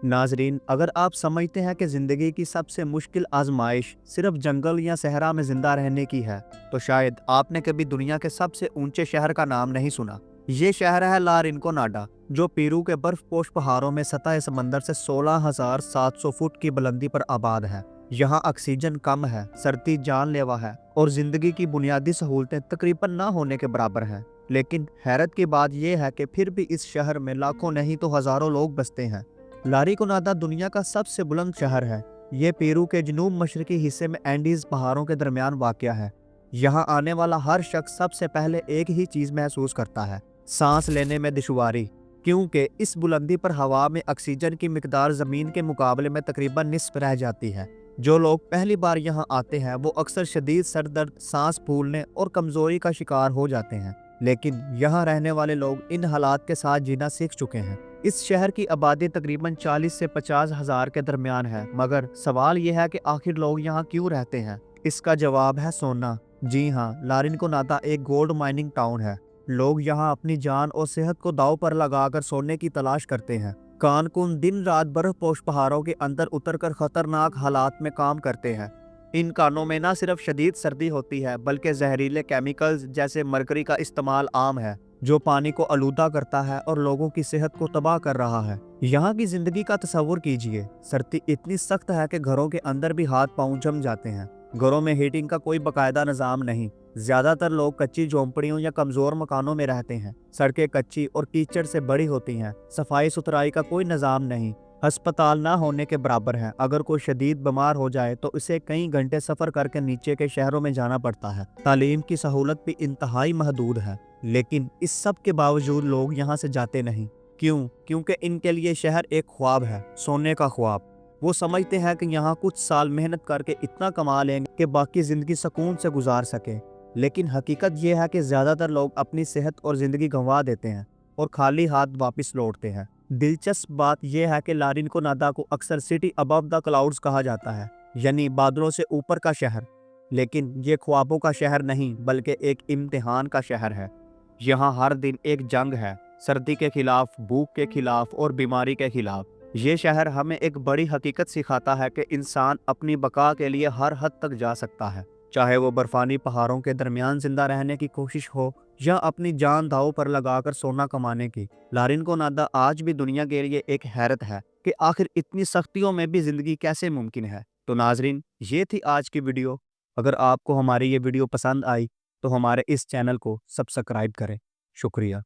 नाजरीन, अगर आप समझते हैं कि ज़िंदगी की सबसे मुश्किल आजमाइश सिर्फ जंगल या सहरा में ज़िंदा रहने की है, तो शायद आपने कभी दुनिया के सबसे ऊंचे शहर का नाम नहीं सुना। ये शहर है ला रिंकोनाडा, जो पेरू के बर्फपोश पहाड़ों में सतह समंदर से 16,700 फुट की बुलंदी पर आबाद है। यहाँ ऑक्सीजन कम है, सर्दी जानलेवा है और ज़िंदगी की बुनियादी सहूलतें तकरीबन ना होने के बराबर हैं। लेकिन हैरत की बात यह है कि फिर भी इस शहर में लाखों नहीं तो हज़ारों लोग बसते हैं। लारिकोनादा दुनिया का सबसे बुलंद शहर है। ये पेरू के जनूब मशरकी हिस्से में एंडीज पहाड़ों के दरमियान वाक़या है। यहाँ आने वाला हर शख्स सबसे पहले एक ही चीज़ महसूस करता है, सांस लेने में दुश्वारी, क्योंकि इस बुलंदी पर हवा में ऑक्सीजन की मिकदार ज़मीन के मुकाबले में तकरीबन निस्फ रह जाती है। जो लोग पहली बार यहाँ आते हैं वो अक्सर शदीद सर दर्द, सांस फूलने और कमज़ोरी का शिकार हो जाते हैं। लेकिन यहाँ रहने वाले लोग इन हालात के साथ जीना सीख चुके हैं। इस शहर की आबादी तकरीबन 40 से 50 हज़ार के दरमियान है, मगर सवाल यह है कि आखिर लोग यहाँ क्यों रहते हैं। इसका जवाब है सोना। जी हाँ, लारिकोनादा एक गोल्ड माइनिंग टाउन है। लोग यहाँ अपनी जान और सेहत को दांव पर लगाकर सोने की तलाश करते हैं। कानकुन दिन रात बर्फपोश पहाड़ों के अंदर उतरकर खतरनाक हालात में काम करते हैं। इन कानों में न सिर्फ शदीद सर्दी होती है, बल्कि जहरीले केमिकल्स जैसे मरकरी का इस्तेमाल आम है, जो पानी को आलूदा करता है और लोगों की सेहत को तबाह कर रहा है। यहाँ की जिंदगी का तस्वुर कीजिए। सर्दी इतनी सख्त है कि घरों के अंदर भी हाथ पांव जम जाते हैं। घरों में हीटिंग का कोई बाकायदा निज़ाम नहीं। ज्यादातर लोग कच्ची झोंपड़ियों या कमजोर मकानों में रहते हैं। सड़कें कच्ची और कीचड़ से बड़ी होती हैं। सफाई सुथराई का कोई निज़ाम नहीं। अस्पताल ना होने के बराबर है। अगर कोई शदीद बीमार हो जाए तो इसे कई घंटे सफर करके नीचे के शहरों में जाना पड़ता है। तालीम की सहूलत भी इंतहाई महदूद है। लेकिन इस सब के बावजूद लोग यहाँ से जाते नहीं। क्यों? क्योंकि इनके लिए शहर एक ख्वाब है, सोने का ख्वाब। वो समझते हैं कि यहाँ कुछ साल मेहनत करके इतना कमा लेंगे कि बाकी जिंदगी सुकून से गुजार सके। लेकिन हकीकत यह है कि ज्यादातर लोग अपनी सेहत और जिंदगी गंवा देते हैं और खाली हाथ वापस लौटते हैं। दिलचस्प बात यह है कि लारिकोनादा को अक्सर सिटी अबव द क्लाउड्स कहा जाता है, यानी बादलों से ऊपर का शहर। लेकिन ये ख्वाबों का शहर नहीं, बल्कि एक इम्तिहान का शहर है। यहाँ हर दिन एक जंग है, सर्दी के खिलाफ, भूख के खिलाफ और बीमारी के खिलाफ। ये शहर हमें एक बड़ी हकीकत सिखाता है कि इंसान अपनी बका के लिए हर हद तक जा सकता है, चाहे वो बर्फानी पहाड़ों के दरमियान जिंदा रहने की कोशिश हो या अपनी जान दांव पर लगाकर सोना कमाने की। लारिकोनादा आज भी दुनिया के लिए एक हैरत है कि आखिर इतनी सख्तियों में भी जिंदगी कैसे मुमकिन है। तो नाजरीन, ये थी आज की वीडियो। अगर आपको हमारी ये वीडियो पसंद आई तो हमारे इस चैनल को सब्सक्राइब करें। शुक्रिया।